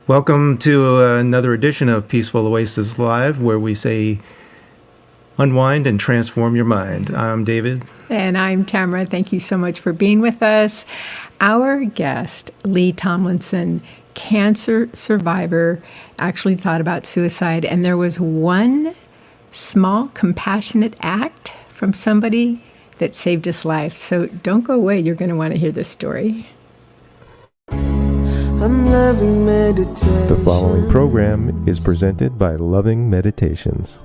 Welcome to another edition of Peaceful Oasis Live, where we say unwind and transform your mind. I'm David. And I'm Tamara. Thank you so much for being with us. Our guest, Lee Tomlinson, cancer survivor, actually thought about suicide, and there was one small compassionate act from somebody that saved his life. So don't go away. You're going to want to hear this story. The following program is presented by Loving Meditations.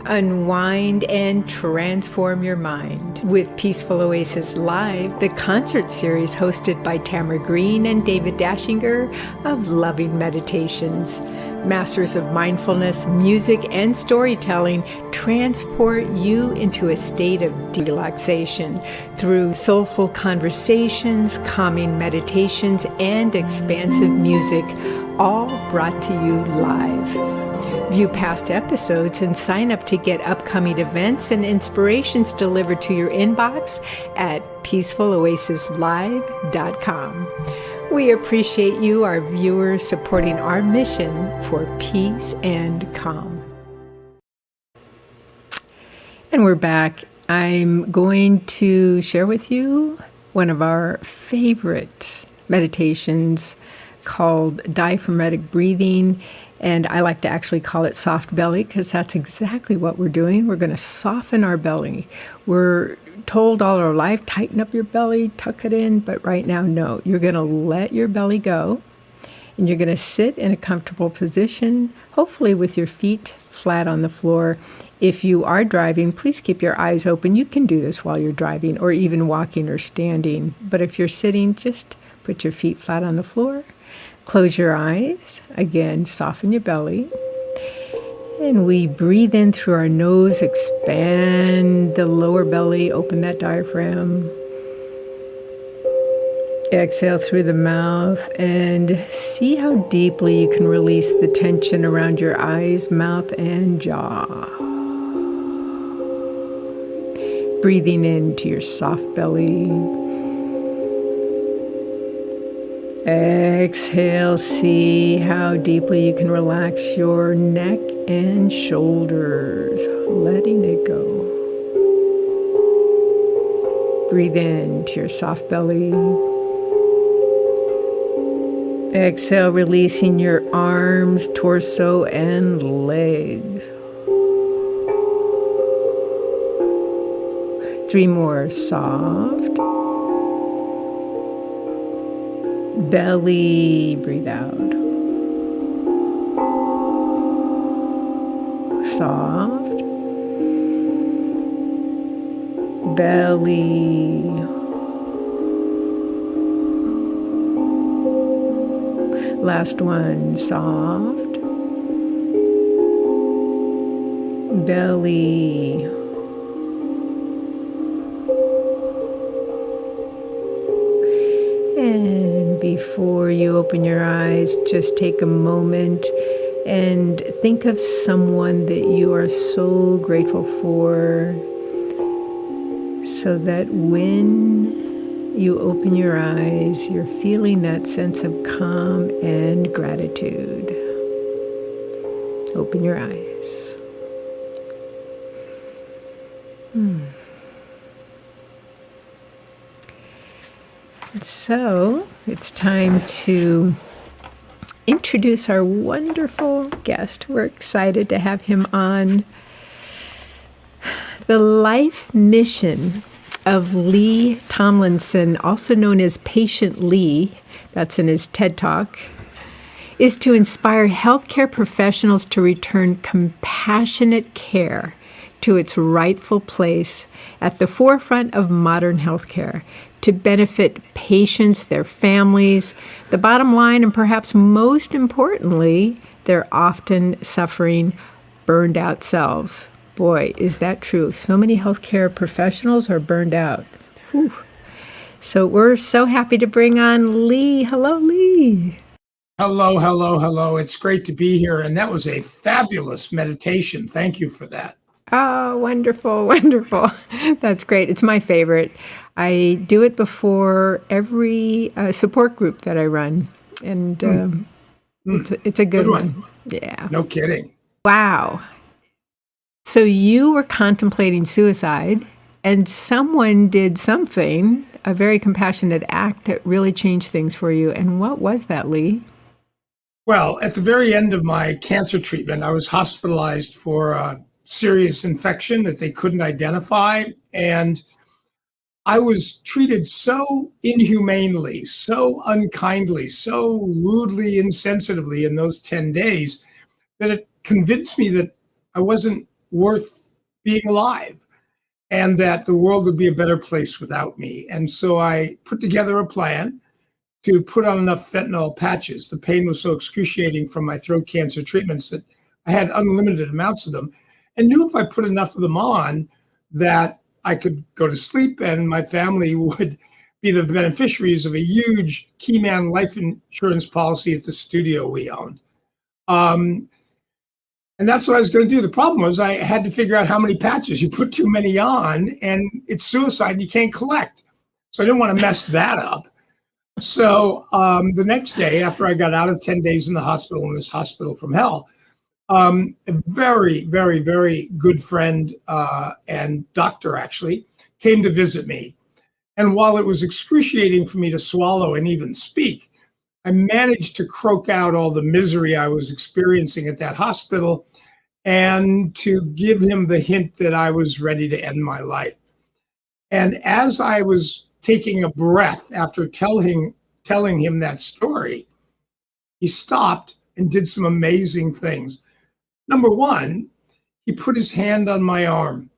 Unwind and transform your mind with Peaceful Oasis Live, the concert series hosted by Tamara Green and David Dashinger of Loving Meditations. Masters of mindfulness, music, and storytelling transport you into a state of relaxation through soulful conversations, calming meditations, and expansive music, all brought to you live. View past episodes and sign up to get upcoming events and inspirations delivered to your inbox at peacefuloasislive.com. We appreciate you, our viewers, supporting our mission for peace and calm. And we're back. I'm going to share with you one of our favorite meditations called diaphragmatic breathing. And I like to actually call it soft belly because that's exactly what we're doing. We're going to soften our belly. We're told all our life, tighten up your belly, tuck it in. But right now, no. You're going to let your belly go. And you're going to sit in a comfortable position, hopefully with your feet flat on the floor. If you are driving, please keep your eyes open. You can do this while you're driving or even walking or standing. But if you're sitting, just put your feet flat on the floor. Close your eyes. Again, soften your belly. And we breathe in through our nose, expand the lower belly, open that diaphragm. Exhale through the mouth and see how deeply you can release the tension around your eyes, mouth, and jaw. Breathing into your soft belly. Exhale, see how deeply you can relax your neck and shoulders, letting it go. Breathe into your soft belly. Exhale, releasing your arms, torso, and legs. 3 more, soft. Belly, breathe out. Soft. Belly. Last one, soft. Belly. And before you open your eyes, just take a moment and think of someone that you are so grateful for, so that when you open your eyes, you're feeling that sense of calm and gratitude. Open your eyes. So it's time to introduce our wonderful guest. We're excited to have him on. The life mission of Lee Tomlinson, also known as Patient Lee, that's in his TED Talk, is to inspire healthcare professionals to return compassionate care to its rightful place at the forefront of modern healthcare, to benefit patients, their families, the bottom line, and perhaps most importantly, their often suffering, burned out selves. Boy, is that true. So many healthcare professionals are burned out. Whew. So we're so happy to bring on Lee. Hello, Lee. Hello, hello, hello. It's great to be here. And that was a fabulous meditation. Thank you for that. Oh, wonderful, wonderful. That's great. It's my favorite. I do it before every support group that I run, and it's a good one. Yeah. No kidding. Wow. So you were contemplating suicide, and someone did something, a very compassionate act that really changed things for you. And what was that, Lee? Well, at the very end of my cancer treatment, I was hospitalized for a serious infection that they couldn't identify. And I was treated so inhumanely, so unkindly, so rudely, insensitively in those 10 days that it convinced me that I wasn't worth being alive and that the world would be a better place without me. And so I put together a plan to put on enough fentanyl patches. The pain was so excruciating from my throat cancer treatments that I had unlimited amounts of them, and knew if I put enough of them on that I could go to sleep and my family would be the beneficiaries of a huge Keyman life insurance policy at the studio we owned. And that's what I was going to do. The problem was I had to figure out how many patches. You put too many on and it's suicide and you can't collect. So I didn't want to mess that up. So the next day, after I got out of 10 days in the hospital, in this hospital from hell, a very, very, very good friend and doctor actually came to visit me. And while it was excruciating for me to swallow and even speak, I managed to croak out all the misery I was experiencing at that hospital and to give him the hint that I was ready to end my life. And as I was taking a breath after telling him that story, he stopped and did some amazing things. Number one, he put his hand on my arm.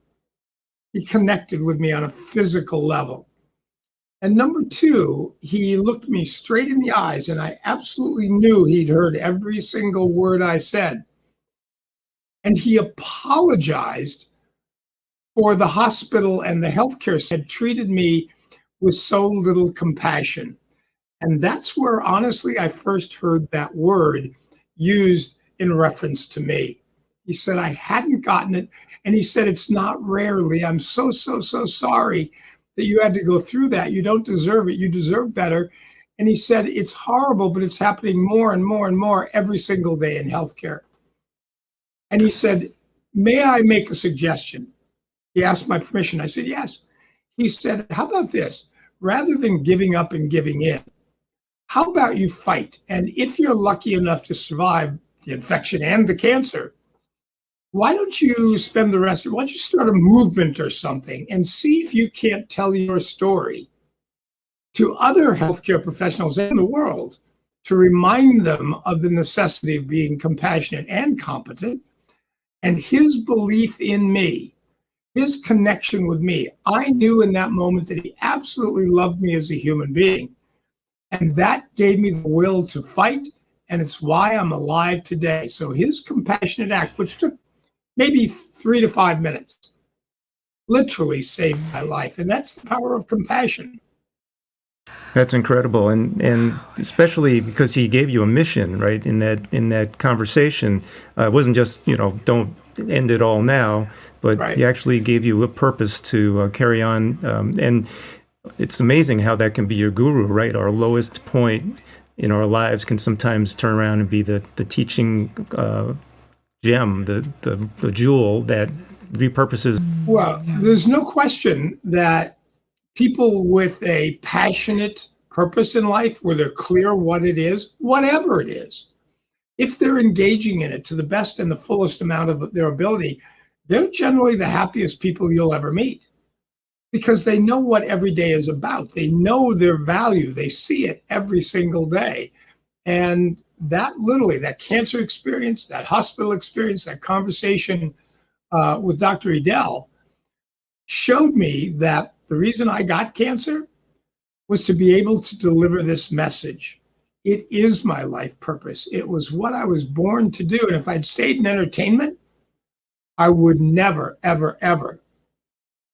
He connected with me on a physical level. And number two, he looked me straight in the eyes, and I absolutely knew he'd heard every single word I said. And he apologized for the hospital and the healthcare had treated me with so little compassion. And that's where, honestly, I first heard that word used in reference to me. He said, I hadn't gotten it. And he said, it's not rarely. I'm so sorry that you had to go through that. You don't deserve it. You deserve better. And he said, it's horrible, but it's happening more and more and more every single day in healthcare. And he said, may I make a suggestion? He asked my permission. I said, yes. He said, how about this? Rather than giving up and giving in, how about you fight? And if you're lucky enough to survive the infection and the cancer, why don't you spend the rest of it? Why don't you start a movement or something and see if you can't tell your story to other healthcare professionals in the world to remind them of the necessity of being compassionate and competent. And his belief in me, his connection with me, I knew in that moment that he absolutely loved me as a human being. And that gave me the will to fight. And it's why I'm alive today. So his compassionate act, which took maybe 3 to 5 minutes, literally saved my life. And that's the power of compassion. That's incredible, and especially because he gave you a mission, right? In that conversation, it wasn't just don't end it all now, but Right. he actually gave you a purpose to carry on. And it's amazing how that can be your guru, right? Our lowest point in our lives can sometimes turn around and be the teaching gem, the jewel that repurposes. Well, there's no question that people with a passionate purpose in life, where they're clear what it is, whatever it is, if they're engaging in it to the best and the fullest amount of their ability, they're generally the happiest people you'll ever meet because they know what every day is about. They know their value. They see it every single day. And that literally, that cancer experience, that hospital experience, that conversation with Dr. Edel showed me that the reason I got cancer was to be able to deliver this message. It is my life purpose. It was what I was born to do. And if I'd stayed in entertainment, I would never, ever, ever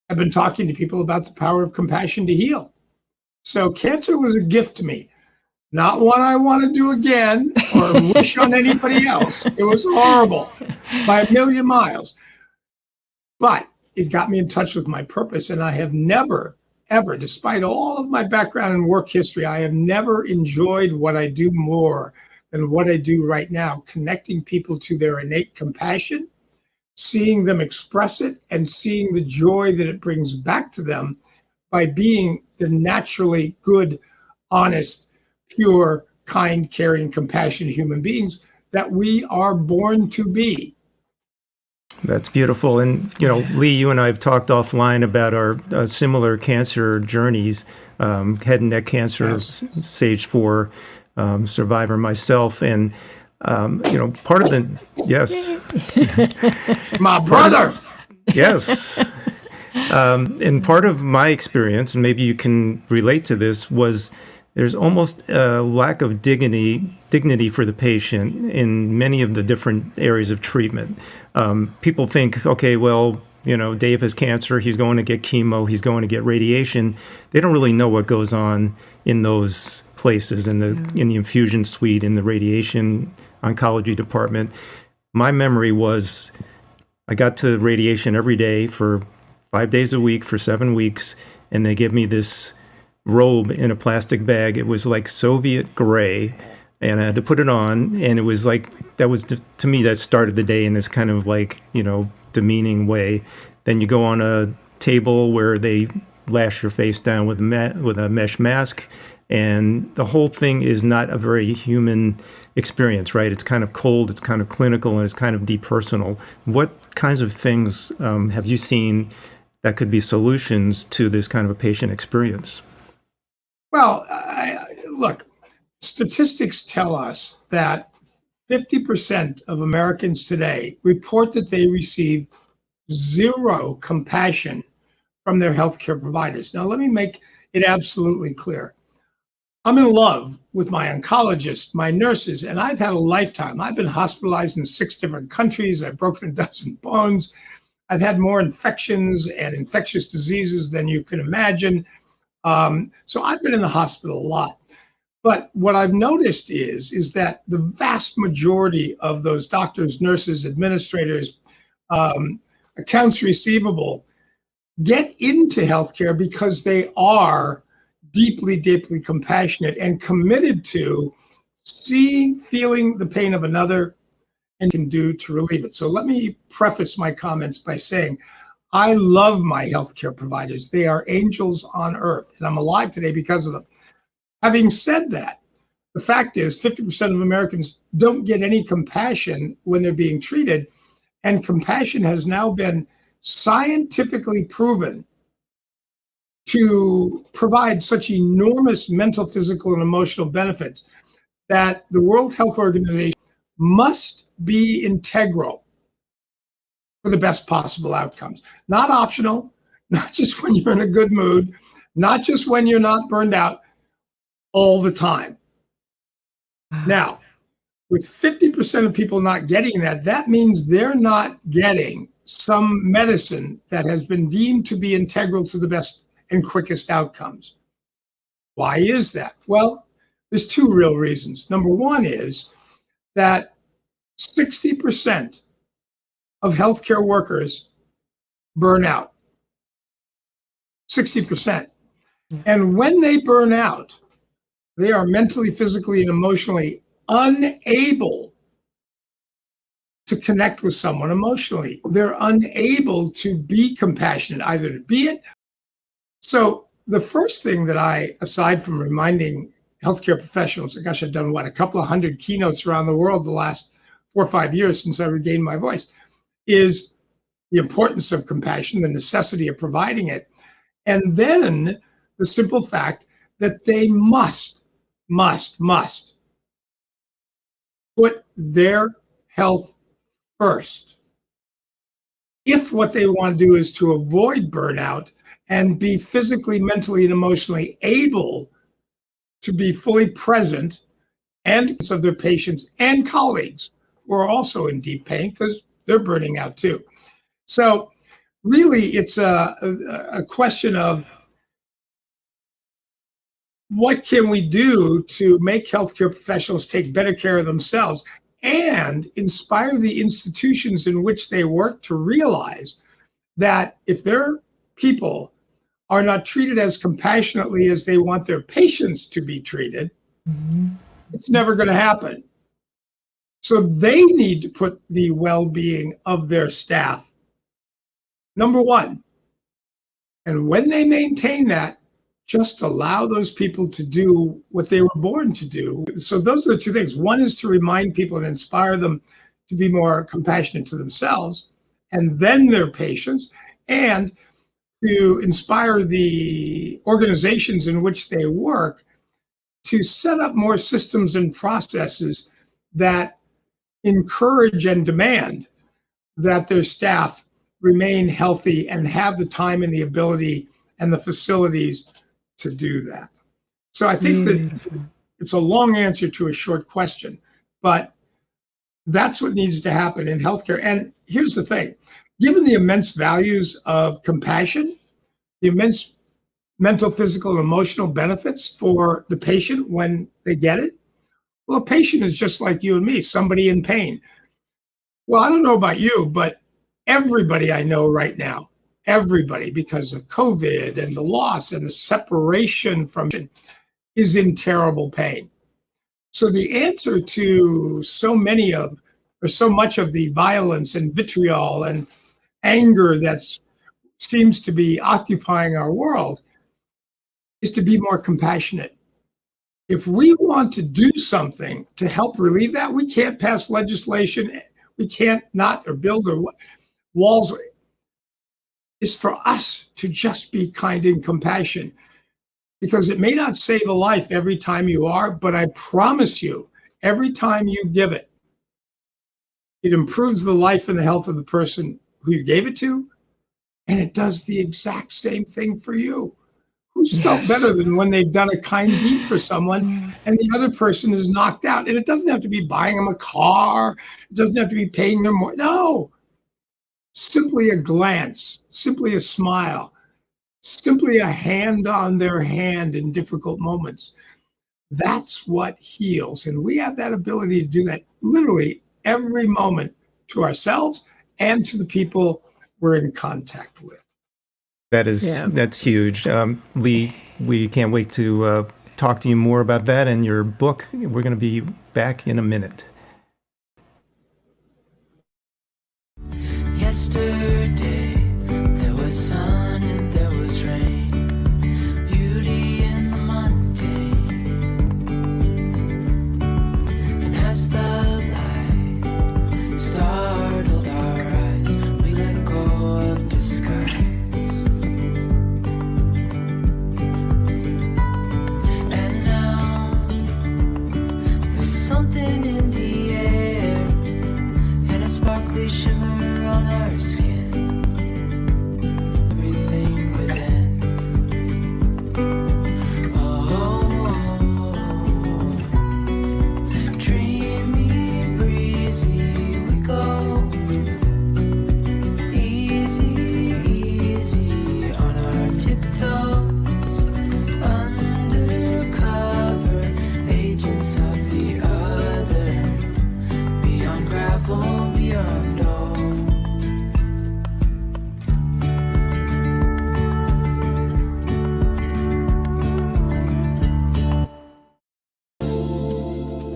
have been talking to people about the power of compassion to heal. So cancer was a gift to me, not one I want to do again or wish on anybody else. It was horrible by a million miles. But it got me in touch with my purpose. And I have never, ever, despite all of my background and work history, I have never enjoyed what I do more than what I do right now, connecting people to their innate compassion, seeing them express it, and seeing the joy that it brings back to them by being the naturally good, honest, pure, kind, caring, compassionate human beings that we are born to be. That's beautiful. And, Lee, you and I have talked offline about our similar cancer journeys, head and neck cancer, Yes. stage 4 survivor myself. And, part of the, yes. My brother! Yes. And part of my experience, and maybe you can relate to this, was there's almost a lack of dignity for the patient in many of the different areas of treatment. People think, okay, well, Dave has cancer, he's going to get chemo, he's going to get radiation. They don't really know what goes on in those places, in the infusion suite, in the radiation oncology department. My memory was I got to radiation every day for 5 days a week for 7 weeks, and they give me this robe in a plastic bag. It was like Soviet gray, and I had to put it on, and it was like, that was, to me, that started the day in this kind of like, demeaning way. Then you go on a table where they lash your face down with a mesh mask, and the whole thing is not a very human experience, right? It's kind of cold, it's kind of clinical, and it's kind of depersonal. What kinds of things have you seen that could be solutions to this kind of a patient experience? Well, look, statistics tell us that 50% of Americans today report that they receive zero compassion from their healthcare providers. Now, let me make it absolutely clear. I'm in love with my oncologists, my nurses, and I've had a lifetime. I've been hospitalized in 6 different countries. I've broken a dozen bones. I've had more infections and infectious diseases than you can imagine. So I've been in the hospital a lot. But what I've noticed is that the vast majority of those doctors, nurses, administrators, accounts receivable get into healthcare because they are deeply, deeply compassionate and committed to seeing, feeling the pain of another and can do to relieve it. So let me preface my comments by saying, I love my healthcare providers. They are angels on earth, and I'm alive today because of them. Having said that, the fact is 50% of Americans don't get any compassion when they're being treated, and compassion has now been scientifically proven to provide such enormous mental, physical, and emotional benefits that the World Health Organization must be integral for the best possible outcomes. Not optional, not just when you're in a good mood, not just when you're not burned out, all the time. Now, with 50% of people not getting that, that means they're not getting some medicine that has been deemed to be integral to the best and quickest outcomes. Why is that? Well, there's 2 real reasons. Number one is that 60% of healthcare workers burn out. 60%. And when they burn out, they are mentally, physically, and emotionally unable to connect with someone emotionally. They're unable to be compassionate, either to be it. So the first thing that I, aside from reminding healthcare professionals, gosh, I've done a couple of 100 keynotes around the world the last 4 or 5 years since I regained my voice, is the importance of compassion, the necessity of providing it, and then the simple fact that they must put their health first. If what they want to do is to avoid burnout and be physically, mentally, and emotionally able to be fully present and of their patients and colleagues who are also in deep pain because they're burning out too. So really, it's a question of what can we do to make healthcare professionals take better care of themselves and inspire the institutions in which they work to realize that if their people are not treated as compassionately as they want their patients to be treated, it's never going to happen. So they need to put the well-being of their staff number one. And when they maintain that, just allow those people to do what they were born to do. So those are the two things. One is to remind people and inspire them to be more compassionate to themselves and then their patients, and to inspire the organizations in which they work to set up more systems and processes that encourage and demand that their staff remain healthy and have the time and the ability and the facilities to do that. So I think that it's a long answer to a short question, but that's what needs to happen in healthcare. And here's the thing, given the immense values of compassion, the immense mental, physical, and emotional benefits for the patient when they get it, well, a patient is just like you and me, somebody in pain. Well, I don't know about you, but everybody I know right now, everybody, because of COVID and the loss and the separation from it, is in terrible pain. So the answer to so much of the violence and vitriol and anger that seems to be occupying our world is to be more compassionate. If we want to do something to help relieve that, we can't pass legislation. We can't not or build walls. It's for us to just be kind and compassionate, because it may not save a life every time you are, but I promise you, every time you give it, it improves the life and the health of the person who you gave it to, and it does the exact same thing for you. Who's felt better than when they've done a kind deed for someone and the other person is knocked out? And it doesn't have to be buying them a car. It doesn't have to be paying them more. No, simply a glance, simply a smile, simply a hand on their hand in difficult moments. That's what heals. And we have that ability to do that literally every moment to ourselves and to the people we're in contact with. That's huge. Lee, we can't wait to talk to you more about that and your book. We're going to be back in a minute. Yesterday, there was sun and there was rain, beauty in the mundane. And as the light startled our eyes, we let go of disguise. And now, there's something in the air and a sparkly shimmer on our skin, everything within. Dreamy, breezy, we go. Easy, easy on our tiptoes, undercover agents of the other, beyond gravel, beyond all.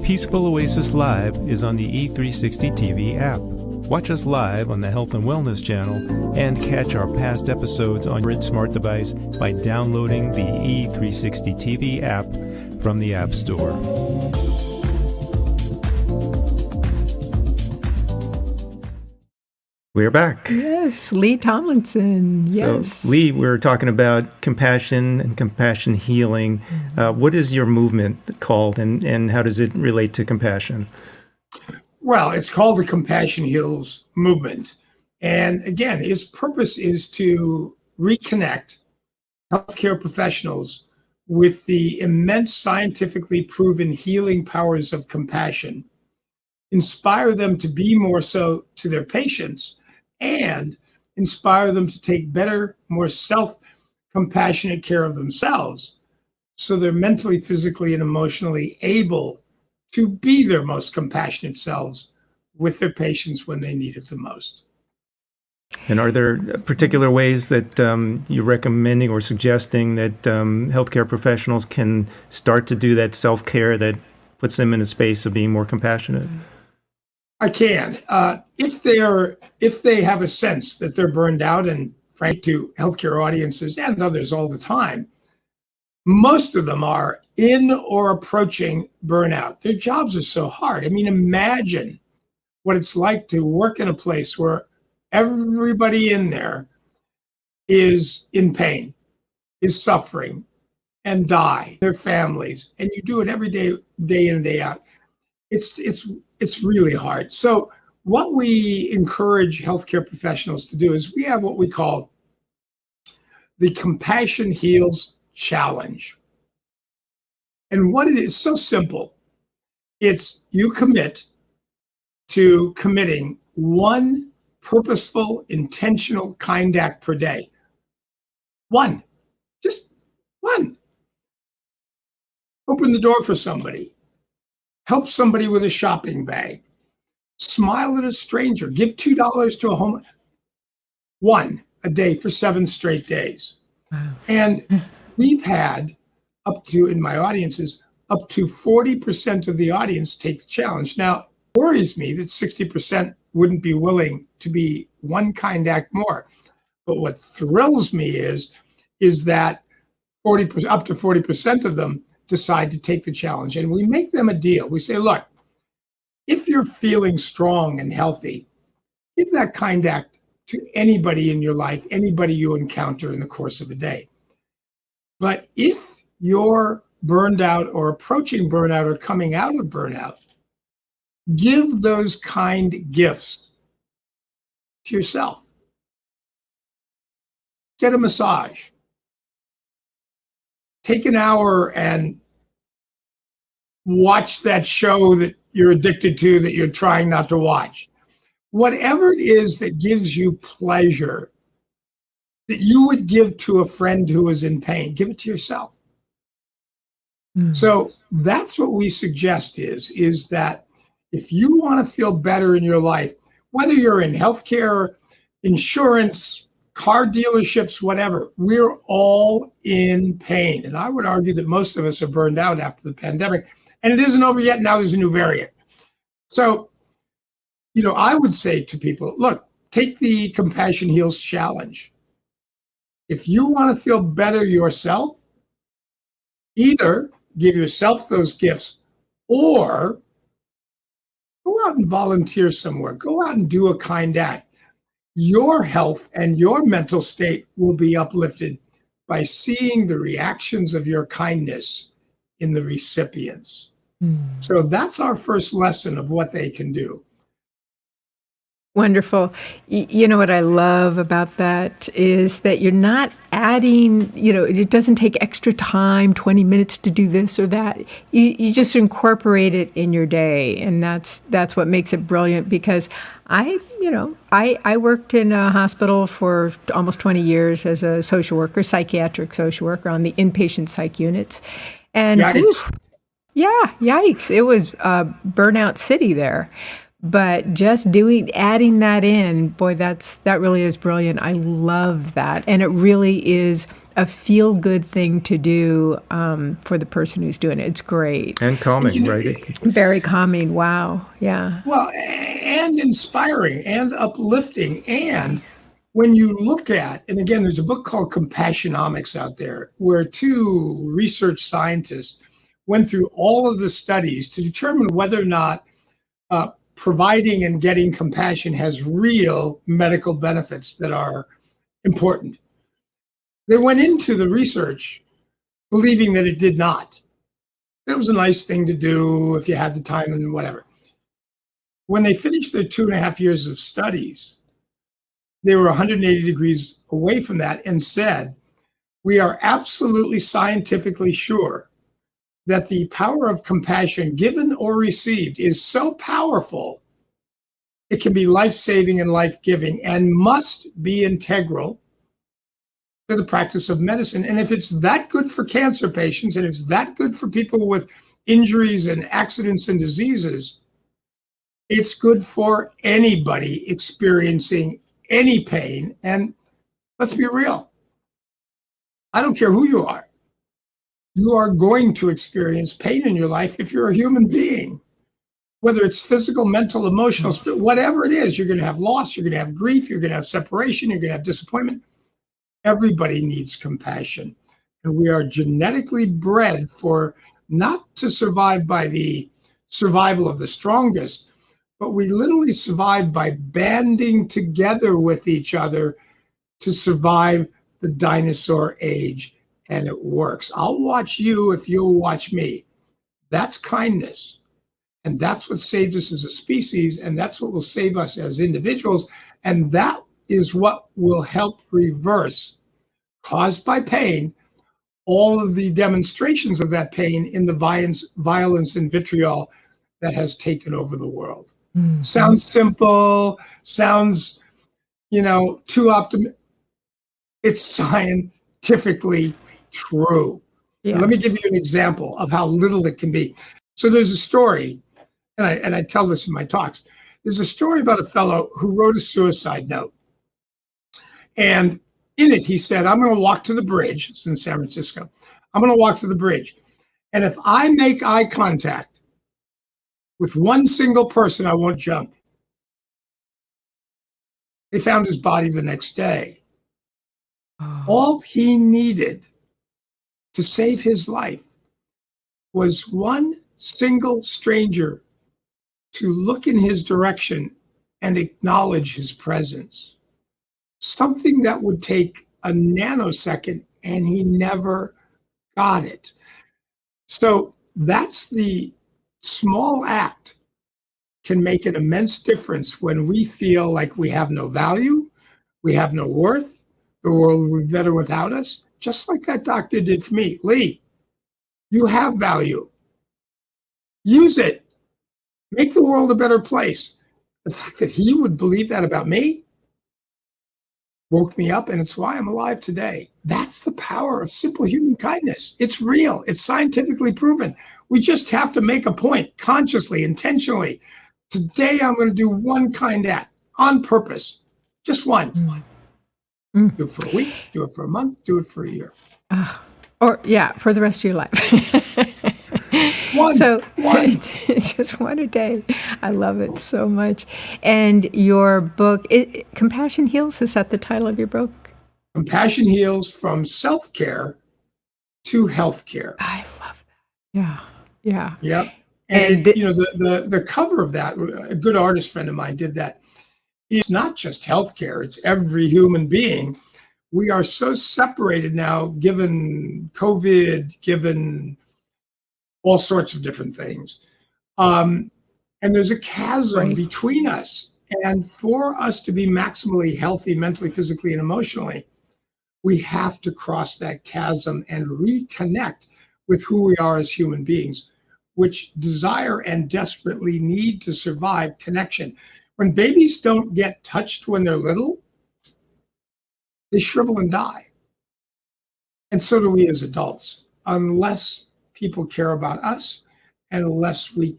Peaceful Oasis Live is on the E360 TV app. Watch us live on the Health and Wellness channel and catch our past episodes on your smart device by downloading the E360 TV app from the App Store. We're back. Yes, Lee Tomlinson. Yes. So, Lee, we're talking about compassion and compassion healing. What is your movement called, and how does it relate to compassion? Well, it's called the Compassion Heals movement. And again, its purpose is to reconnect healthcare professionals with the immense scientifically proven healing powers of compassion, inspire them to be more so to their patients, and inspire them to take better, more self-compassionate care of themselves, so they're mentally, physically, and emotionally able to be their most compassionate selves with their patients when they need it the most. And are there particular ways that you're recommending or suggesting that healthcare professionals can start to do that self-care that puts them in a space of being more compassionate? I can. If they have a sense that they're burned out, and frankly, to healthcare audiences and others all the time, most of them are in or approaching burnout. Their jobs are so hard. I mean, imagine what it's like to work in a place where everybody in there is in pain, is suffering, and die, their families, and you do it every day, day in and day out. It's really hard. So what we encourage healthcare professionals to do is we have what we call the Compassion Heals Challenge. And what it is, so simple. It's you commit to committing one purposeful, intentional, kind act per day. One, just one. Open the door for somebody. Help somebody with a shopping bag. Smile at a stranger. Give $2 to a homeless. One a day for 7 straight days. Wow. And we've had up to, in my audiences, up to 40% of the audience take the challenge. Now, it worries me that 60% wouldn't be willing to be one kind act more. But what thrills me is that 40%, up to 40% of them decide to take the challenge. And we make them a deal. We say, look, if you're feeling strong and healthy, give that kind act to anybody in your life, anybody you encounter in the course of a day. But if you're burned out or approaching burnout or coming out of burnout, give those kind gifts to yourself. Get a massage. Take an hour and watch that show that you're addicted to, that you're trying not to watch. Whatever it is that gives you pleasure, that you would give to a friend who is in pain, give it to yourself. So that's what we suggest is that if you want to feel better in your life, whether you're in healthcare, insurance, car dealerships, whatever, we're all in pain. And I would argue that most of us are burned out after the pandemic. And it isn't over yet. Now there's a new variant. So, I would say to people, look, take the Compassion Heals Challenge. If you want to feel better yourself, either give yourself those gifts or go out and volunteer somewhere. Go out and do a kind act. Your health and your mental state will be uplifted by seeing the reactions of your kindness in the recipients. So that's our first lesson of what they can do. Wonderful. You know what I love about that is that you're not adding, it doesn't take extra time, 20 minutes to do this or that. You just incorporate it in your day. And that's what makes it brilliant, because I worked in a hospital for almost 20 years as a social worker, psychiatric social worker on the inpatient psych units. And yikes. It was burnout city there. But just adding that in, boy, that really is brilliant. I love that. And it really is a feel-good thing to do for the person who's doing it. It's great. And calming, right? Very calming. Wow. Yeah. Well, and inspiring and uplifting. And when you look at, and again, there's a book called Compassionomics out there, where 2 research scientists went through all of the studies to determine whether or not providing and getting compassion has real medical benefits that are important. They went into the research believing that it did not. It was a nice thing to do if you had the time and whatever. When they finished their 2.5 years of studies, they were 180 degrees away from that and said, we are absolutely scientifically sure that the power of compassion, given or received, is so powerful, it can be life-saving and life-giving and must be integral to the practice of medicine. And if it's that good for cancer patients and it's that good for people with injuries and accidents and diseases, it's good for anybody experiencing any pain. And let's be real. I don't care who you are. You are going to experience pain in your life if you're a human being. Whether it's physical, mental, emotional, whatever it is, you're going to have loss, you're going to have grief, you're going to have separation, you're going to have disappointment. Everybody needs compassion. And we are genetically bred for not to survive by the survival of the strongest, but we literally survive by banding together with each other to survive the dinosaur age. And it works. I'll watch you if you'll watch me. That's kindness. And that's what saved us as a species, and that's what will save us as individuals. And that is what will help reverse, caused by pain, all of the demonstrations of that pain in the violence and vitriol that has taken over the world. Mm-hmm. Sounds simple, sounds, too optimistic. It's scientifically true. Yeah. Let me give you an example of how little it can be. So there's a story, and I tell this in my talks. There's a story about a fellow who wrote a suicide note. And in it, he said, I'm going to walk to the bridge. It's in San Francisco. I'm going to walk to the bridge. And if I make eye contact with one single person, I won't jump. They found his body the next day. Oh. All he needed to save his life was one single stranger to look in his direction and acknowledge his presence. Something that would take a nanosecond, and he never got it. So that's the small act can make an immense difference when we feel like we have no value, we have no worth, the world would be better without us, just like that doctor did for me. Lee, you have value. Use it. Make the world a better place. The fact that he would believe that about me woke me up, and it's why I'm alive today. That's the power of simple human kindness. It's real. It's scientifically proven. We just have to make a point consciously, intentionally. Today, I'm going to do one kind act on purpose. Just one. Mm. Do it for a week, do it for a month, do it for a year. For the rest of your life. One. Just one a day. I love it so much. And your book, Compassion Heals, is that the title of your book? Compassion Heals, from self-care to healthcare. I love that. Yeah. Yep. And the cover of that, a good artist friend of mine did that. It's not just healthcare, it's every human being. We are so separated now, given COVID, given all sorts of different things. And there's a chasm between us. And for us to be maximally healthy, mentally, physically, and emotionally, we have to cross that chasm and reconnect with who we are as human beings, which desire and desperately need to survive connection. When babies don't get touched when they're little, they shrivel and die. And so do we as adults, unless people care about us and unless we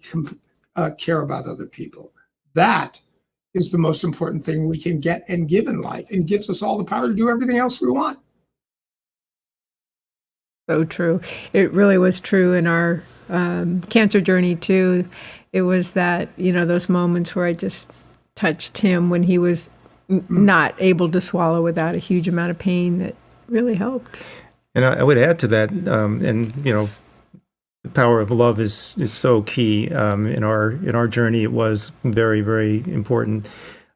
care about other people. That is the most important thing we can get and give in life, and gives us all the power to do everything else we want. So true. It really was true in our cancer journey too. It was that, those moments where I just touched him when he was not able to swallow without a huge amount of pain, that really helped. And I would add to that, the power of love is so key in our journey. It was very, very important.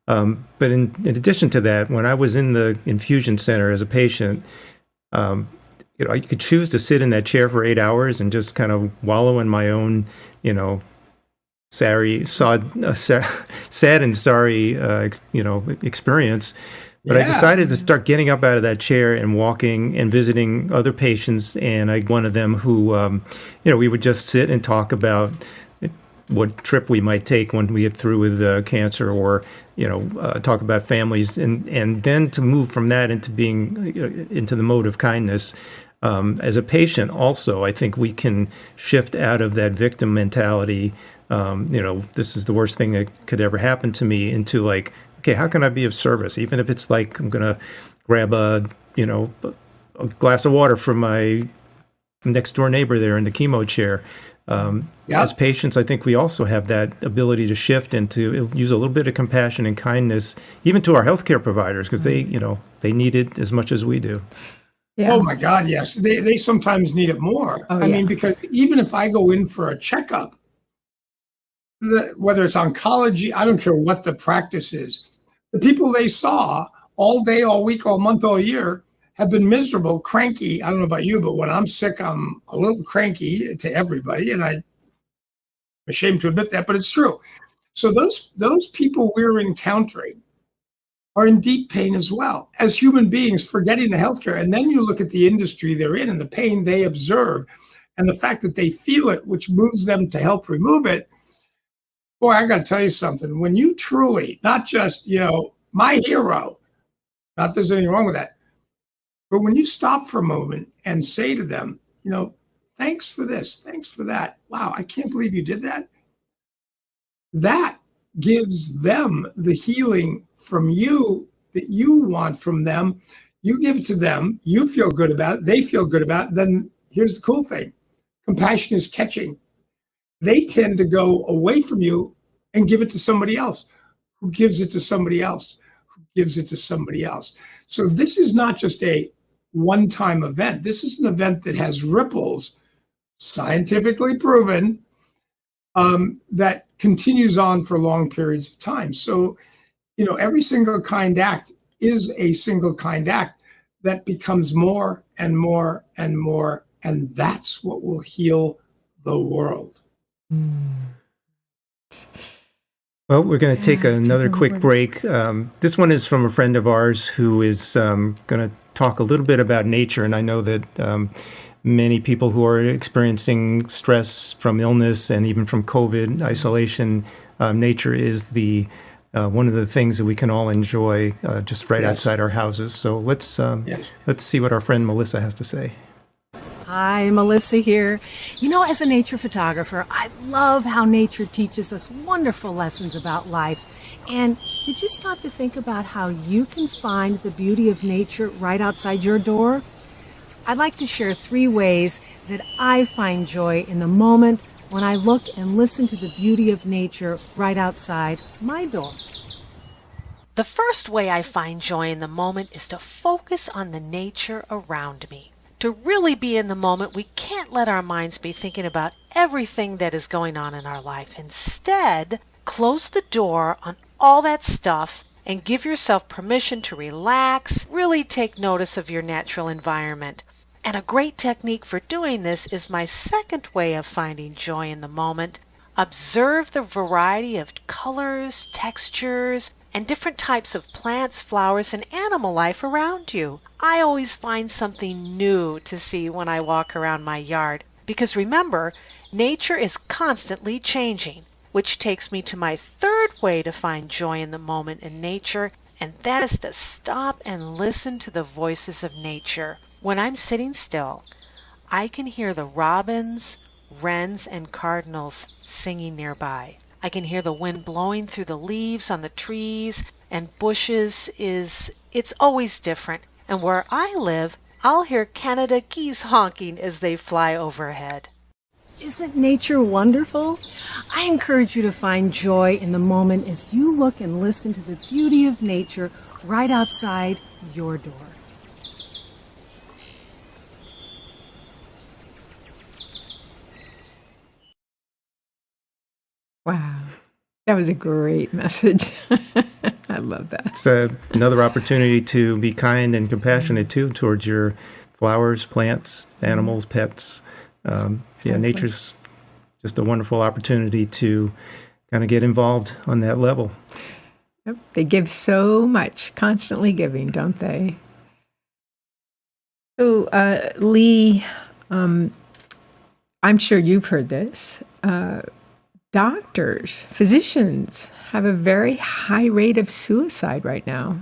But in addition to that, when I was in the infusion center as a patient, I could choose to sit in that chair for 8 hours and just kind of wallow in my own, sad and sorry, experience. But I decided to start getting up out of that chair and walking and visiting other patients. And one of them who, we would just sit and talk about what trip we might take when we get through with cancer, or, talk about families. And then to move from that into being into the mode of kindness. As a patient also, I think we can shift out of that victim mentality. This is the worst thing that could ever happen to me, into like, okay, how can I be of service? Even if it's like I'm going to grab a glass of water from my next door neighbor there in the chemo chair. Yeah. As patients, I think we also have that ability to shift and to use a little bit of compassion and kindness, even to our healthcare providers, because they need it as much as we do. Yeah. Oh my God, yes. They sometimes need it more. Oh, I mean, yeah. because even if I go in for a checkup, whether it's oncology, I don't care what the practice is, the people they saw all day, all week, all month, all year have been miserable, cranky. I don't know about you, but when I'm sick, I'm a little cranky to everybody, and I'm ashamed to admit that, but it's true. So those people we're encountering are in deep pain as well as human beings, forgetting the healthcare. And then you look at the industry they're in and the pain they observe and the fact that they feel it, which moves them to help remove it. Boy, I got to tell you something. When you truly, not just, my hero, not that there's anything wrong with that, but when you stop for a moment and say to them, thanks for this, thanks for that. Wow, I can't believe you did that. That gives them the healing from you that you want from them. You give it to them. You feel good about it. They feel good about it. Then here's the cool thing. Compassion is catching. They tend to go away from you and give it to somebody else, who gives it to somebody else, who gives it to somebody else. So this is not just a one-time event. This is an event that has ripples, scientifically proven, that continues on for long periods of time. So, every single kind act is a single kind act that becomes more and more and more, and that's what will heal the world. Well, we're going to take another quick break. This one is from a friend of ours who is going to talk a little bit about nature. And I know that many people who are experiencing stress from illness and even from COVID isolation, nature is the one of the things that we can all enjoy just right outside our houses. So let's see what our friend Melissa has to say. Hi, Melissa here. As a nature photographer, I love how nature teaches us wonderful lessons about life. And did you stop to think about how you can find the beauty of nature right outside your door? I'd like to share 3 ways that I find joy in the moment when I look and listen to the beauty of nature right outside my door. The first way I find joy in the moment is to focus on the nature around me. To really be in the moment, we can't let our minds be thinking about everything that is going on in our life. Instead, close the door on all that stuff and give yourself permission to relax, really take notice of your natural environment. And a great technique for doing this is my second way of finding joy in the moment. Observe the variety of colors, textures, and different types of plants, flowers, and animal life around you. I always find something new to see when I walk around my yard, because remember, nature is constantly changing, which takes me to my third way to find joy in the moment in nature, and that is to stop and listen to the voices of nature. When I'm sitting still, I can hear the robins, wrens, and cardinals singing nearby. I can hear the wind blowing through the leaves on the trees and bushes. It's always different. And where I live, I'll hear Canada geese honking as they fly overhead. Isn't nature wonderful? I encourage you to find joy in the moment as you look and listen to the beauty of nature right outside your door. Wow. That was a great message. I love that. It's another opportunity to be kind and compassionate too towards your flowers, plants, animals, pets. Nature's just a wonderful opportunity to kind of get involved on that level. Yep. They give so much, constantly giving, don't they? So, Lee, I'm sure you've heard this. Doctors, physicians have a very high rate of suicide right now.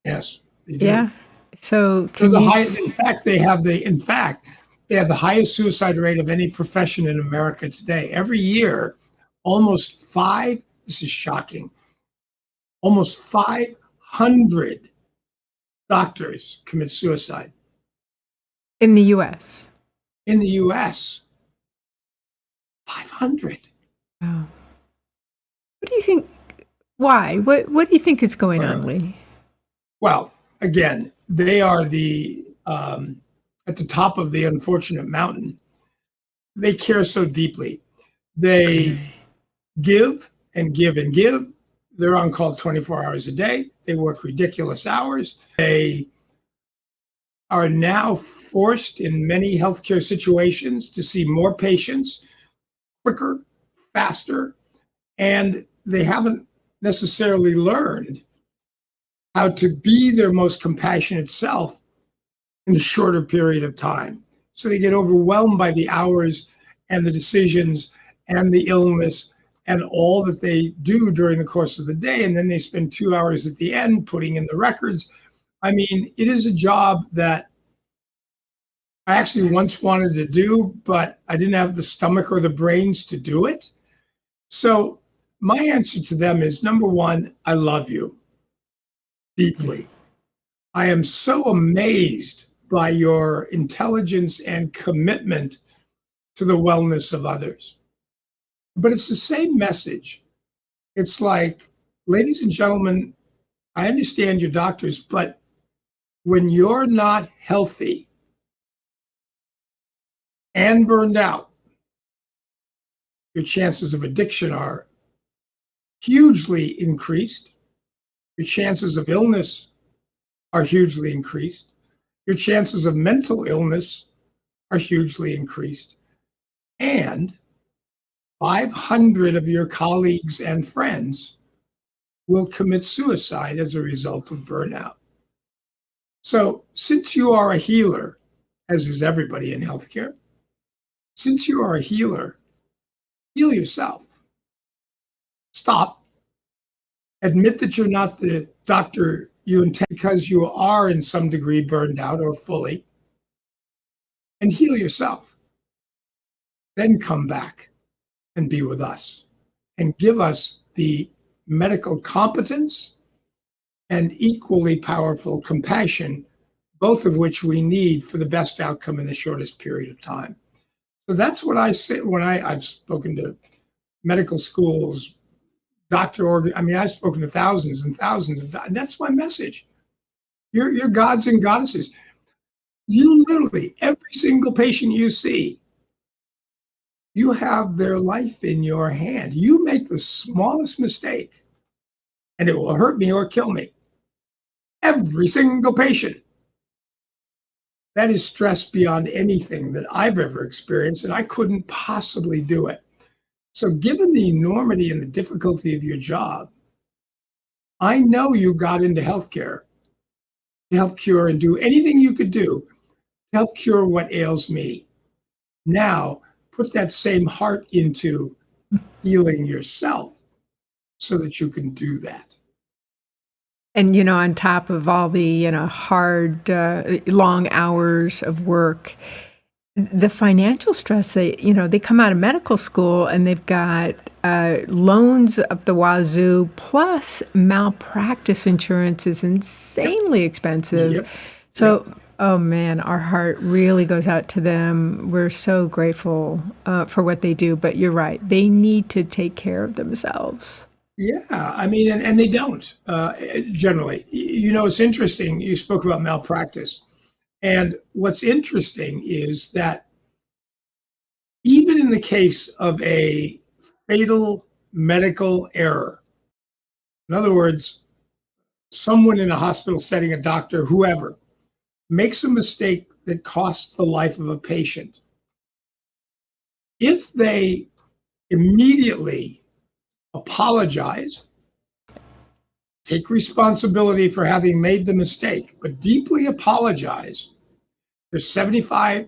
Yes, they do. Yeah. So in fact, they have the highest suicide rate of any profession in America today. Every year, almost 5, this is shocking, Almost 500 doctors commit suicide In the U.S. in the U.S. 500. Wow. What do you think? Why? What do you think is going on, Lee? Well, again, they are the at the top of the unfortunate mountain. They care so deeply. They give and give and give. They're on call 24 hours a day. They work ridiculous hours. They are now forced in many healthcare situations to see more patients quicker, faster, and they haven't necessarily learned how to be their most compassionate self in a shorter period of time. So they get overwhelmed by the hours and the decisions and the illness and all that they do during the course of the day. And then they spend 2 hours at the end putting in the records. I mean, it is a job that I actually once wanted to do, but I didn't have the stomach or the brains to do it. So my answer to them is, number one, I love you deeply. I am so amazed by your intelligence and commitment to the wellness of others. But it's the same message. It's like, ladies and gentlemen, I understand your doctors, but when you're not healthy and burned out, your chances of addiction are hugely increased. Your chances of illness are hugely increased. Your chances of mental illness are hugely increased. And 500 of your colleagues and friends will commit suicide as a result of burnout. So since you are a healer, as is everybody in healthcare, since you are a healer, heal yourself. Stop. Admit that you're not the doctor you intend because you are in some degree burned out or fully, and heal yourself. Then come back and be with us and give us the medical competence and equally powerful compassion, both of which we need for the best outcome in the shortest period of time. So that's what I say when I've spoken to medical schools, I've spoken to thousands and thousands of that's my message. You're gods and goddesses. You literally, every single patient you see, you have their life in your hand. You make the smallest mistake, and it will hurt me or kill me. Every single patient. That is stress beyond anything that I've ever experienced, and I couldn't possibly do it. So given the enormity and the difficulty of your job, I know you got into healthcare to help cure and do anything you could do to help cure what ails me. Now, put that same heart into healing yourself so that you can do that. And, on top of all the, hard, long hours of work, the financial stress, they come out of medical school and they've got loans up the wazoo, plus malpractice insurance is insanely expensive. Yep. So, oh man, our heart really goes out to them. We're so grateful for what they do. But you're right, they need to take care of themselves. Yeah, I mean, and they don't generally. It's interesting. You spoke about malpractice. And what's interesting is that even in the case of a fatal medical error, in other words, someone in a hospital setting, a doctor, whoever, makes a mistake that costs the life of a patient, if they immediately apologize, take responsibility for having made the mistake, but deeply apologize, they're 75%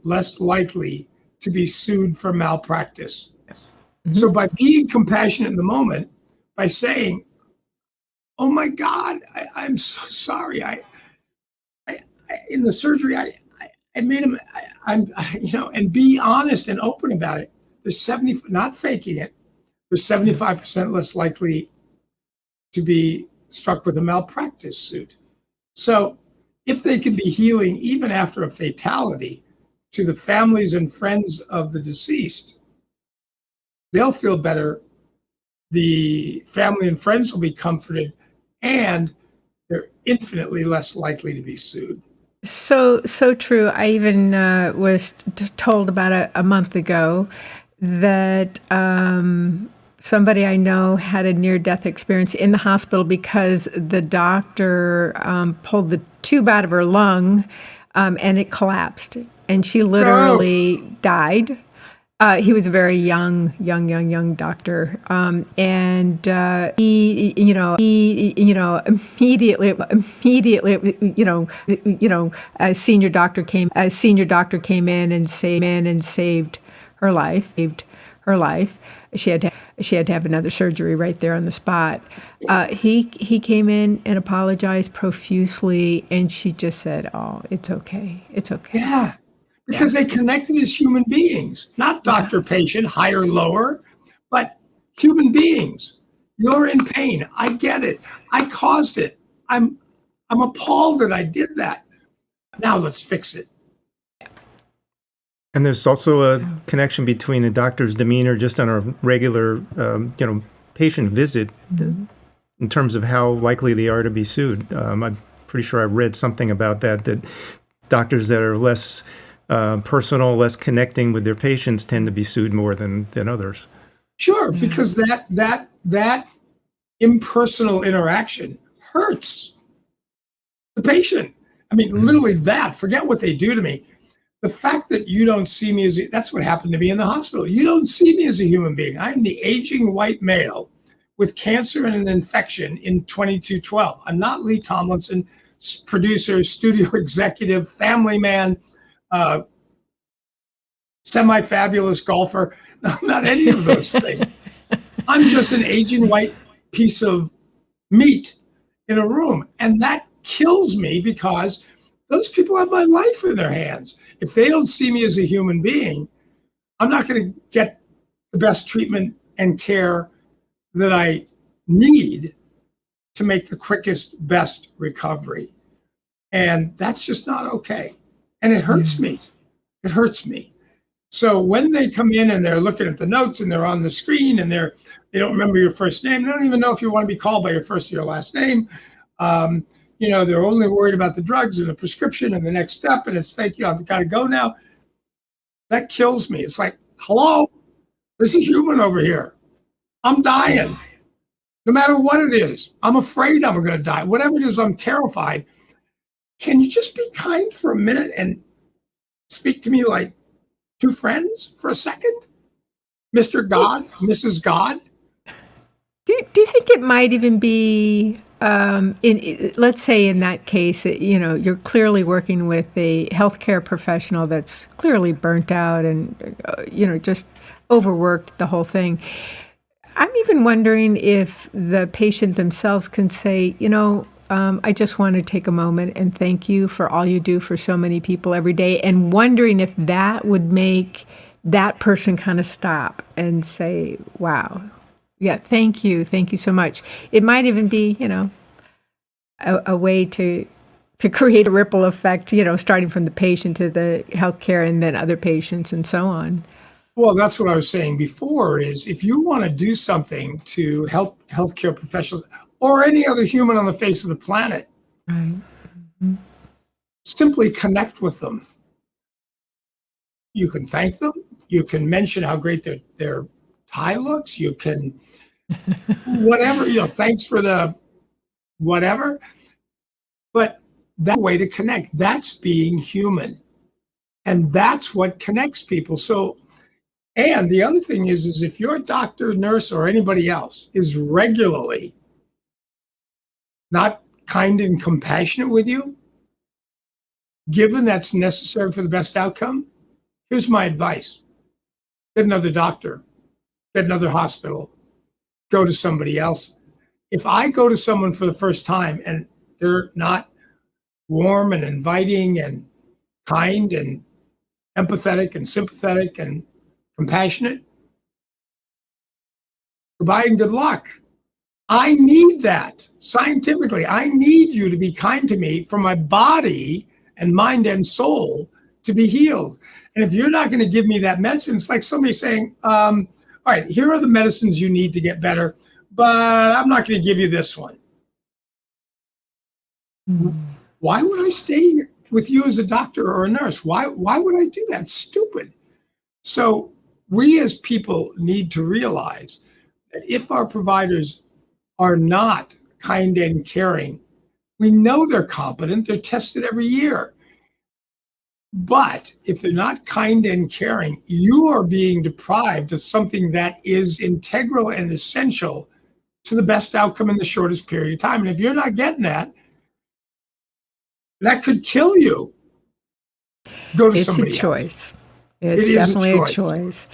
less likely to be sued for malpractice. Mm-hmm. So by being compassionate in the moment, by saying, oh my God, I'm so sorry. I in the surgery, I made him, and be honest and open about it. There's not faking it. They're 75% less likely to be struck with a malpractice suit. So if they can be healing even after a fatality to the families and friends of the deceased, they'll feel better. The family and friends will be comforted, and they're infinitely less likely to be sued. So true. I even was told about a month ago that somebody I know had a near-death experience in the hospital because the doctor pulled the tube out of her lung and it collapsed, and she literally died. He was a very young doctor, and he immediately, a senior doctor came in and saved her life. She had to have another surgery right there on the spot. He came in and apologized profusely, and she just said, "Oh, it's okay. It's okay." Yeah. Because they connected as human beings, not doctor patient, higher, lower, but human beings. You're in pain. I get it. I caused it. I'm appalled that I did that. Now let's fix it. And there's also a connection between the doctor's demeanor just on a regular, patient visit in terms of how likely they are to be sued. I'm pretty sure I read something about that doctors that are less personal, less connecting with their patients tend to be sued more than others. Sure, because that impersonal interaction hurts the patient. I mean, literally that. Forget what they do to me. The fact that you don't see me that's what happened to me in the hospital. You don't see me as a human being. I'm the aging white male with cancer and an infection in 2212. I'm not Lee Tomlinson, producer, studio executive, family man, semi-fabulous golfer. No, not any of those things. I'm just an aging white piece of meat in a room. And that kills me because those people have my life in their hands. If they don't see me as a human being, I'm not going to get the best treatment and care that I need to make the quickest, best recovery. And that's just not okay. And it hurts me. It hurts me. So when they come in and they're looking at the notes and they're on the screen and they don't remember your first name, they don't even know if you want to be called by your first or your last name. They're only worried about the drugs and the prescription and the next step. And it's thank you, I've got to go now. That kills me. It's like, hello, there's a human over here. I'm dying. No matter what it is, I'm afraid I'm going to die. Whatever it is, I'm terrified. Can you just be kind for a minute and speak to me like two friends for a second? Mr. God, Mrs. God? Do you think it might even be, let's say in that case, you're clearly working with a healthcare professional that's clearly burnt out and, just overworked the whole thing. I'm even wondering if the patient themselves can say, I just want to take a moment and thank you for all you do for so many people every day, and wondering if that would make that person kind of stop and say, wow, yeah, thank you so much. It might even be, a way to create a ripple effect, starting from the patient to the healthcare and then other patients and so on. Well, that's what I was saying before is if you want to do something to help healthcare professionals or any other human on the face of the planet, right. Mm-hmm. Simply connect with them. You can thank them. You can mention how great their tie looks. You can, whatever, thanks for the whatever. But that way to connect, that's being human. And that's what connects people. So, and the other thing is if your doctor, nurse, or anybody else is regularly not kind and compassionate with you, given that's necessary for the best outcome, here's my advice. Get another doctor, get another hospital, go to somebody else. If I go to someone for the first time and they're not warm and inviting and kind and empathetic and sympathetic and compassionate, goodbye and good luck. I need that scientifically. I need you to be kind to me for my body and mind and soul to be healed. And if you're not going to give me that medicine, it's like somebody saying, all right, here are the medicines you need to get better, but I'm not going to give you this one. Why would I stay with you as a doctor or a nurse? Why would I do that? It's stupid. So we as people need to realize that if our providers are not kind and caring, we know they're competent, they're tested every year. But if they're not kind and caring, you are being deprived of something that is integral and essential to the best outcome in the shortest period of time. And if you're not getting that, that could kill you. Go to It's somebody a choice. else. It's It is definitely a a choice. choice.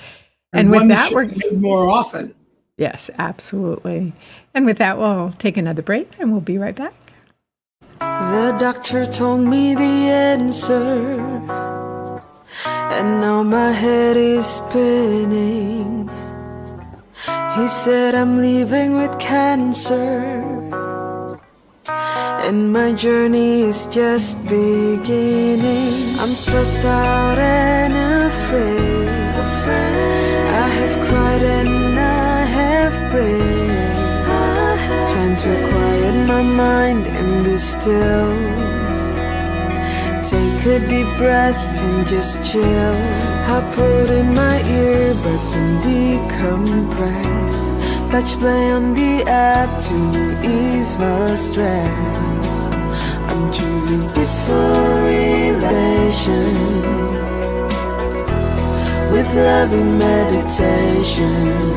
And And with one that, should we're be made more often. yes, absolutely. And with that, we'll take another break, and we'll be right back. The doctor told me the answer, and now my head is spinning. He said I'm living with cancer, and my journey is just beginning. I'm stressed out and afraid. I have cried and I have prayed. Time to quiet my mind and be still. Take a deep breath and just chill. I put in my earbuds and decompress. Touch play on the app to ease my stress. I'm choosing peaceful relation with loving meditations.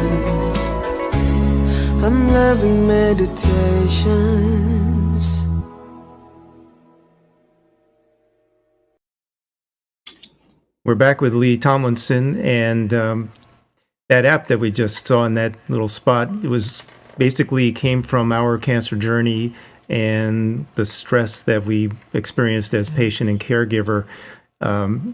I'm loving meditations. We're back with Lee Tomlinson, and that app that we just saw in that little spot, it was basically came from our cancer journey and the stress that we experienced as patient and caregiver.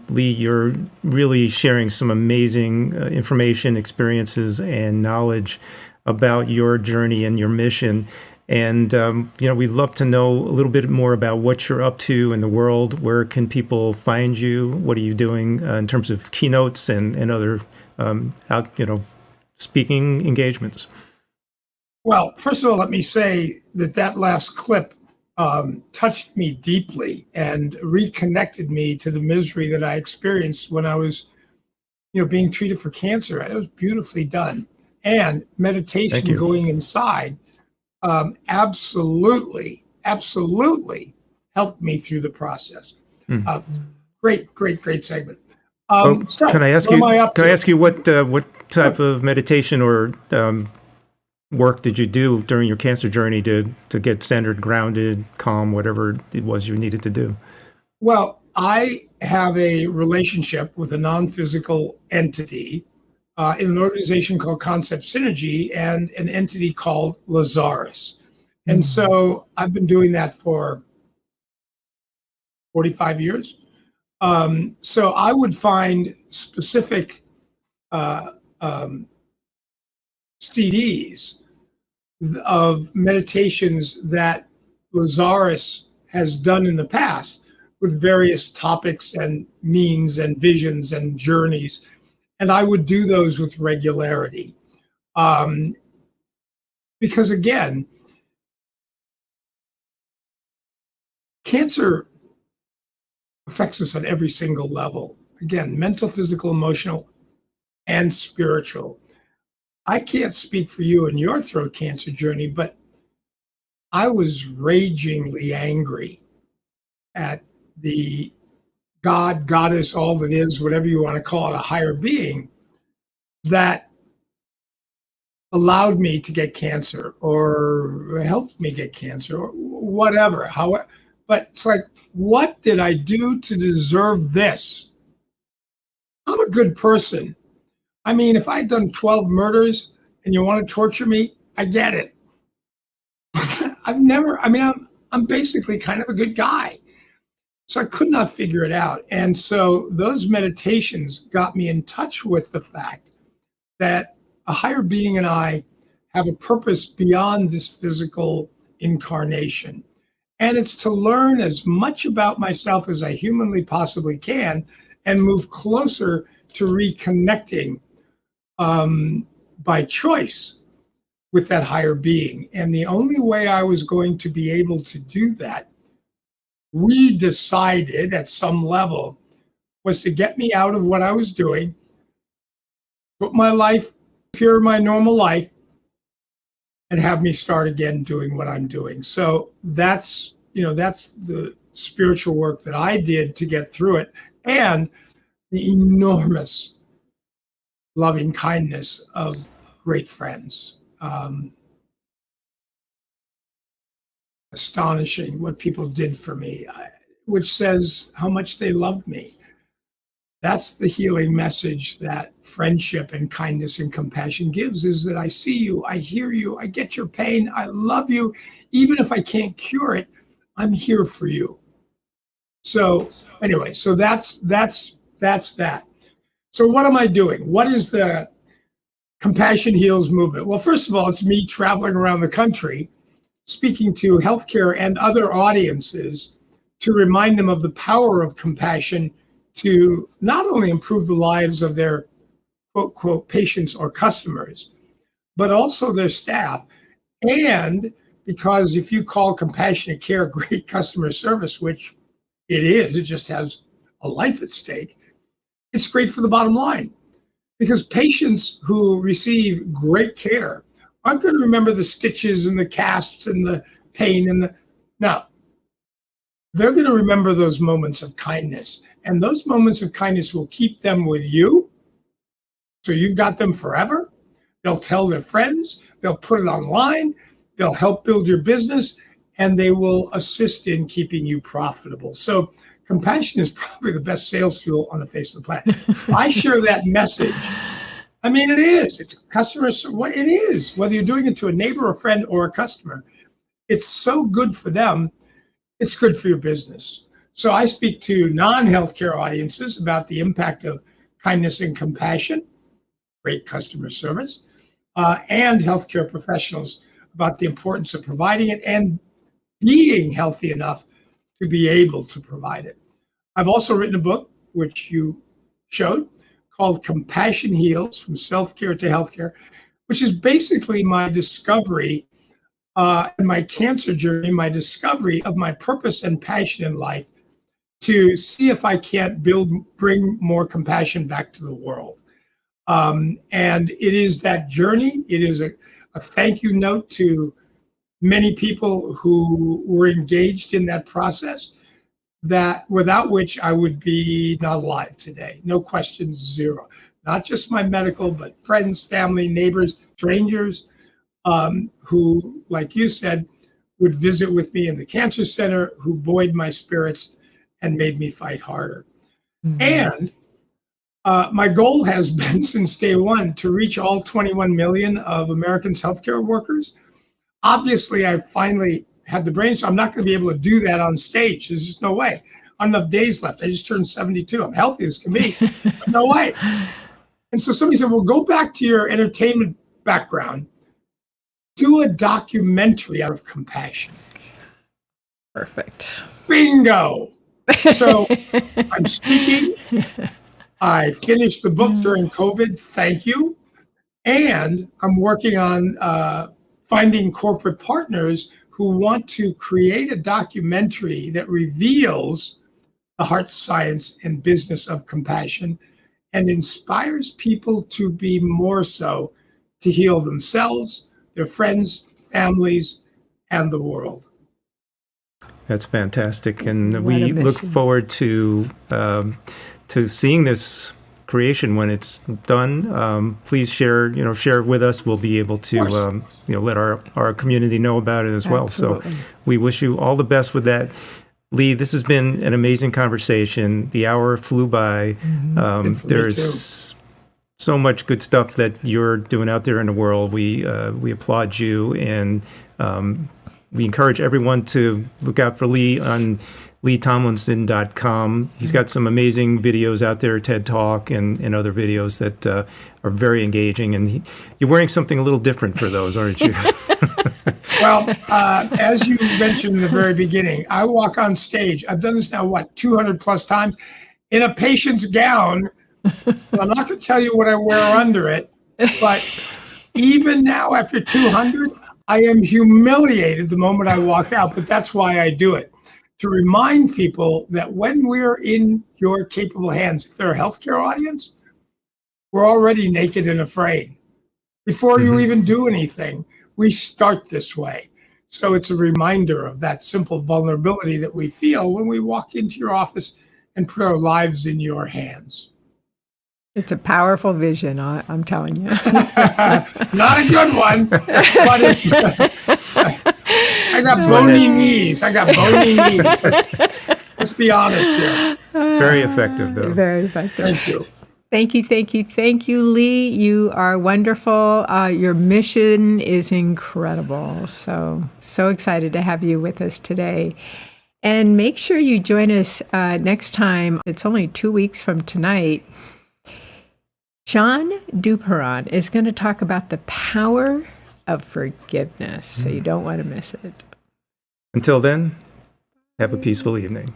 Lee, you're really sharing some amazing information, experiences, and knowledge about your journey and your mission. And, we'd love to know a little bit more about what you're up to in the world. Where can people find you? What are you doing in terms of keynotes and other speaking engagements? Well, first of all, let me say that last clip touched me deeply and reconnected me to the misery that I experienced when I was, being treated for cancer. It was beautifully done. And meditation going inside absolutely helped me through the process. Great segment. So can I ask what you? am I up Can to? I ask you what type of meditation or work did you do during your cancer journey to get centered, grounded, calm, whatever it was you needed to do? Well, I have a relationship with a non-physical entity in an organization called Concept Synergy and an entity called Lazarus. And so I've been doing that for 45 years. So I would find specific CDs of meditations that Lazarus has done in the past with various topics and means and visions and journeys. And I would do those with regularity. Because again, cancer affects us on every single level. Again, mental, physical, emotional, and spiritual. I can't speak for you in your throat cancer journey, but I was ragingly angry at the God, goddess, all that is, whatever you want to call it, a higher being that allowed me to get cancer or helped me get cancer or whatever. However, but it's like, what did I do to deserve this? I'm a good person. I mean, if I'd done 12 murders and you want to torture me, I get it. I'm basically kind of a good guy. So I could not figure it out. And so those meditations got me in touch with the fact that a higher being and I have a purpose beyond this physical incarnation. And it's to learn as much about myself as I humanly possibly can and move closer to reconnecting by choice with that higher being. And the only way I was going to be able to do that, we decided at some level, was to get me out of what I was doing, put my life here, my normal life, and have me start again doing what I'm doing. So that's the spiritual work that I did to get through it, and the enormous loving kindness of great friends. Astonishing what people did for me, which says how much they loved me. That's the healing message that friendship and kindness and compassion gives, is that I see you, I hear you, I get your pain, I love you. Even if I can't cure it, I'm here for you. So anyway, so that's that. So what am I doing? What is the Compassion Heals movement? Well, first of all, it's me traveling around the country, speaking to healthcare and other audiences to remind them of the power of compassion to not only improve the lives of their quote, quote, patients or customers, but also their staff. And because if you call compassionate care great customer service, which it is, it just has a life at stake, it's great for the bottom line. Because patients who receive great care aren't going to remember the stitches and the casts and the pain and no. They're going to remember those moments of kindness. And those moments of kindness will keep them with you. So you've got them forever. They'll tell their friends. They'll put it online. They'll help build your business. And they will assist in keeping you profitable. So compassion is probably the best sales tool on the face of the planet. I share that message. I mean, it is. It's customers. It is. Whether you're doing it to a neighbor, a friend, or a customer, it's so good for them. It's good for your business. So I speak to non-healthcare audiences about the impact of kindness and compassion, great customer service, and healthcare professionals about the importance of providing it and being healthy enough to be able to provide it. I've also written a book, which you showed, called Compassion Heals, From Self-Care to Healthcare, which is basically my discovery in my cancer journey, my discovery of my purpose and passion in life to see if I can't bring more compassion back to the world. And it is that journey. It is a thank you note to many people who were engaged in that process, that without which I would be not alive today. No question, zero. Not just my medical, but friends, family, neighbors, strangers, who, like you said, would visit with me in the cancer center, who buoyed my spirits and made me fight harder. Mm-hmm. And my goal has been since day one to reach all 21 million of Americans' healthcare workers. Obviously, I finally had the brain, so I'm not going to be able to do that on stage. There's just no way. I don't have days left. I just turned 72. I'm healthy as can be, but no way. And so somebody said, well, go back to your entertainment background. Do a documentary out of compassion. Perfect. Bingo. So I'm speaking. I finished the book during COVID. Thank you. And I'm working on finding corporate partners who want to create a documentary that reveals the heart science and business of compassion and inspires people to be more so to heal themselves, their friends, families, and the world. That's fantastic, and we look forward to seeing this creation when it's done. Please share with us. We'll be able to let our community know about it as well. Absolutely. So we wish you all the best with that. Lee, this has been an amazing conversation. The hour flew by. There's so much good stuff that you're doing out there in the world. We applaud you, and we encourage everyone to look out for Lee on LeeTomlinson.com. He's got some amazing videos out there, TED Talk and other videos that are very engaging. And you're wearing something a little different for those, aren't you? Well, as you mentioned in the very beginning, I walk on stage. I've done this now, 200 plus times in a patient's gown. I'm not going to tell you what I wear under it, but even now after 200, I am humiliated the moment I walk out, but that's why I do it. To remind people that when we're in your capable hands, if they're a healthcare audience, we're already naked and afraid. Before you even do anything, we start this way. So it's a reminder of that simple vulnerability that we feel when we walk into your office and put our lives in your hands. It's a powerful vision, I'm telling you. Not a good one, but it's... I got bony knees. Let's be honest here. Very effective, though. Very effective. Thank you. Thank you, Lee. You are wonderful. Your mission is incredible. So excited to have you with us today. And make sure you join us next time. It's only 2 weeks from tonight. Sean Duperon is going to talk about the power of forgiveness. So you don't want to miss it. Until then, have a peaceful evening.